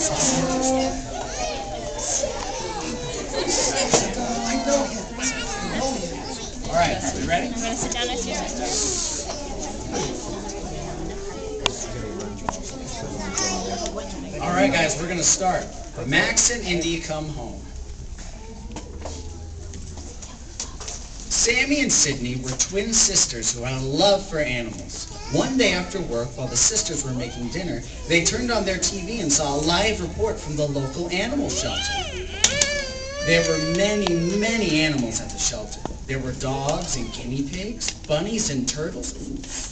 All right, you ready? I'm going to sit down next to your sister. All right, guys, we're going to start. Max and Indy come home. Sammy and Sydney were twin sisters who had a love for animals. One day after work, while the sisters were making dinner, they turned on their TV and saw a live report from the local animal shelter. There were many, many animals at the shelter. There were dogs and guinea pigs, bunnies and turtles,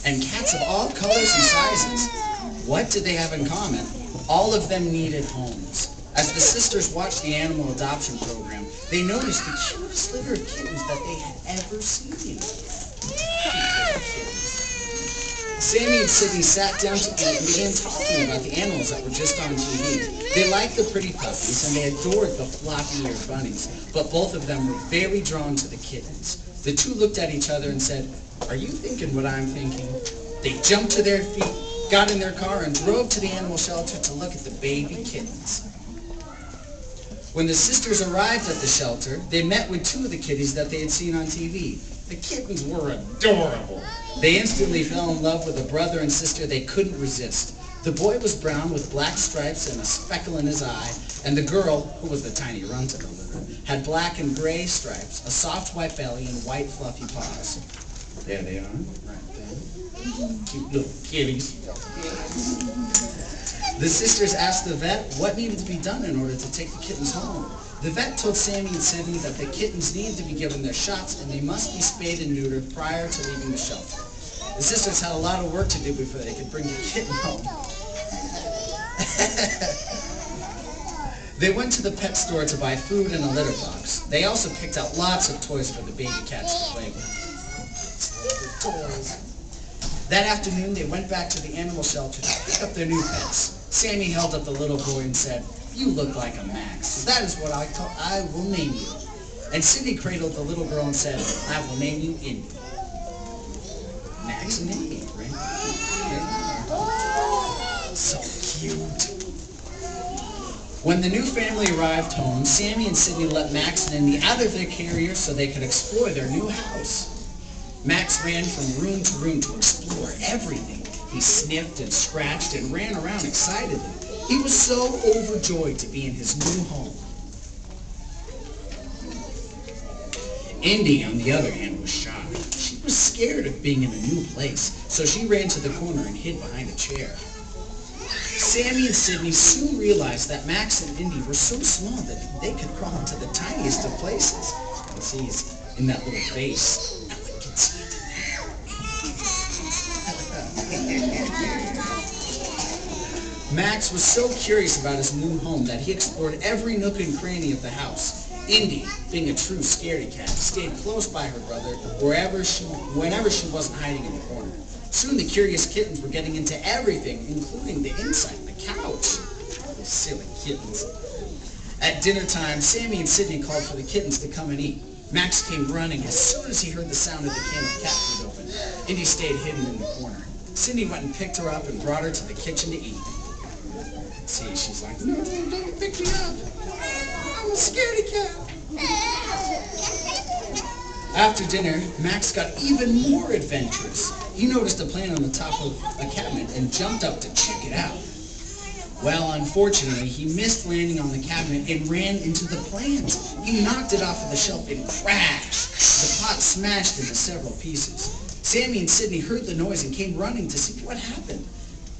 and cats of all colors and sizes. What did they have in common? All of them needed homes. As the sisters watched the animal adoption program, they noticed the cutest litter of kittens that they had ever seen. Sammy and Sydney sat down to eat and began talking about the animals that were just on TV. They liked the pretty puppies and they adored the floppy-eared bunnies, but both of them were very drawn to the kittens. The two looked at each other and said, "Are you thinking what I'm thinking?" They jumped to their feet, got in their car, and drove to the animal shelter to look at the baby kittens. When the sisters arrived at the shelter, they met with two of the kitties that they had seen on TV. The kittens were adorable. They instantly fell in love with a brother and sister they couldn't resist. The boy was brown with black stripes and a speckle in his eye, and the girl, who was the tiny runt of the litter, had black and gray stripes, a soft white belly, and white fluffy paws. There they are, right there. Cute little kitties. The sisters asked the vet what needed to be done in order to take the kittens home. The vet told Sammy and Sydney that the kittens needed to be given their shots and they must be spayed and neutered prior to leaving the shelter. The sisters had a lot of work to do before they could bring the kitten home. They went to the pet store to buy food and a litter box. They also picked out lots of toys for the baby cats to play with. Toys. That afternoon, they went back to the animal shelter to pick up their new pets. Sammy held up the little boy and said, "You look like a Max. That is what I will name you." And Sydney cradled the little girl and said, "I will name you Indy." Max and Indy, right? So cute. When the new family arrived home, Sammy and Sydney let Max and Indy out of their carrier so they could explore their new house. Max ran from room to room to explore everything. He sniffed and scratched and ran around excitedly. He was so overjoyed to be in his new home. Indy, on the other hand, was shy. She was scared of being in a new place, so she ran to the corner and hid behind a chair. Sammy and Sydney soon realized that Max and Indy were so small that they could crawl into the tiniest of places. You can see he's in that little vase. No one can see it. Max was so curious about his new home that he explored every nook and cranny of the house. Indy, being a true scaredy cat, stayed close by her brother whenever she wasn't hiding in the corner. Soon the curious kittens were getting into everything, including the inside of the couch. Those silly kittens. At dinner time, Sammy and Sydney called for the kittens to come and eat. Max came running as soon as he heard the sound of the can of cat food open. Indy stayed hidden in the corner. Sydney went and picked her up and brought her to the kitchen to eat. See, she's like, "No, don't pick me up. I'm a scaredy cat." After dinner, Max got even more adventurous. He noticed a plant on the top of a cabinet and jumped up to check it out. Well, unfortunately, he missed landing on the cabinet and ran into the plant. He knocked it off of the shelf and crashed. The pot smashed into several pieces. Sammy and Sydney heard the noise and came running to see what happened.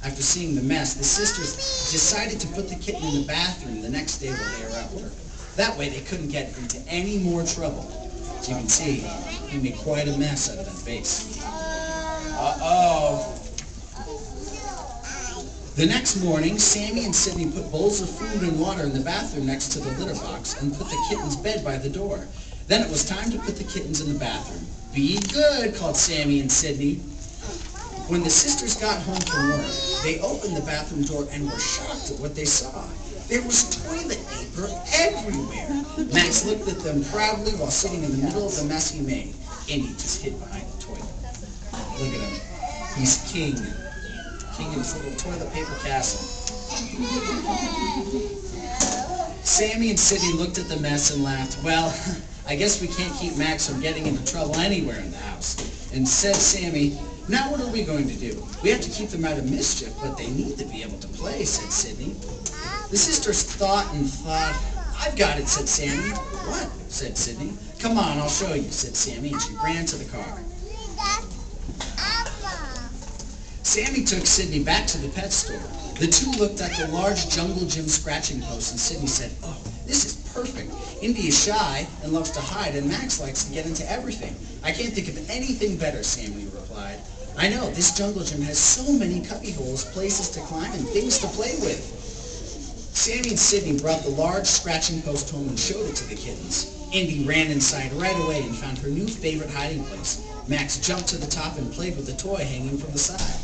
After seeing the mess, the sisters decided to put the kitten in the bathroom the next day while they were at work. That way they couldn't get into any more trouble. As you can see, he made quite a mess out of that vase. Uh-oh. The next morning, Sammy and Sydney put bowls of food and water in the bathroom next to the litter box and put the kitten's bed by the door. Then it was time to put the kittens in the bathroom. "Be good," called Sammy and Sydney. When the sisters got home from work, they opened the bathroom door and were shocked at what they saw. There was toilet paper everywhere. Max looked at them proudly while sitting in the middle of the mess he made. Indy just hid behind the toilet. Look at him. He's king. king in his little toilet paper castle. Sammy and Sydney looked at the mess and laughed. Well, I guess we can't keep Max from getting into trouble anywhere in the house. And said Sammy, now what are we going to do? We have to keep them out of mischief, but they need to be able to play, said Sydney. The sisters thought and thought. I've got it, said Sammy. What? Said Sydney. Come on, I'll show you, said Sammy, and she ran to the car. Sammy took Sydney back to the pet store. The two looked at the large Jungle Gym scratching post, and Sydney said, oh, this is perfect. Indy is shy and loves to hide, and Max likes to get into everything. I can't think of anything better, Sammy replied. I know, this Jungle Gym has so many cubby holes, places to climb, and things to play with. Sammy and Sydney brought the large scratching post home and showed it to the kittens. Indy ran inside right away and found her new favorite hiding place. Max jumped to the top and played with the toy hanging from the side.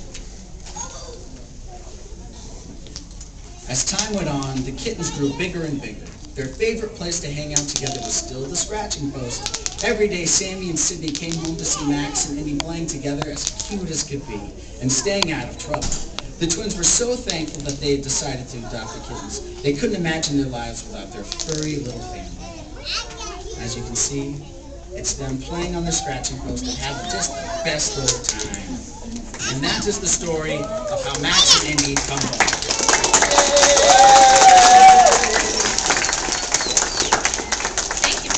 As time went on, the kittens grew bigger and bigger. Their favorite place to hang out together was still the scratching post. Every day, Sammy and Sydney came home to see Max and Indy playing together as cute as could be and staying out of trouble. The twins were so thankful that they had decided to adopt the kittens. They couldn't imagine their lives without their furry little family. As you can see, it's them playing on their scratching post and having just the best little time. And that is the story of how Max and Indy come home.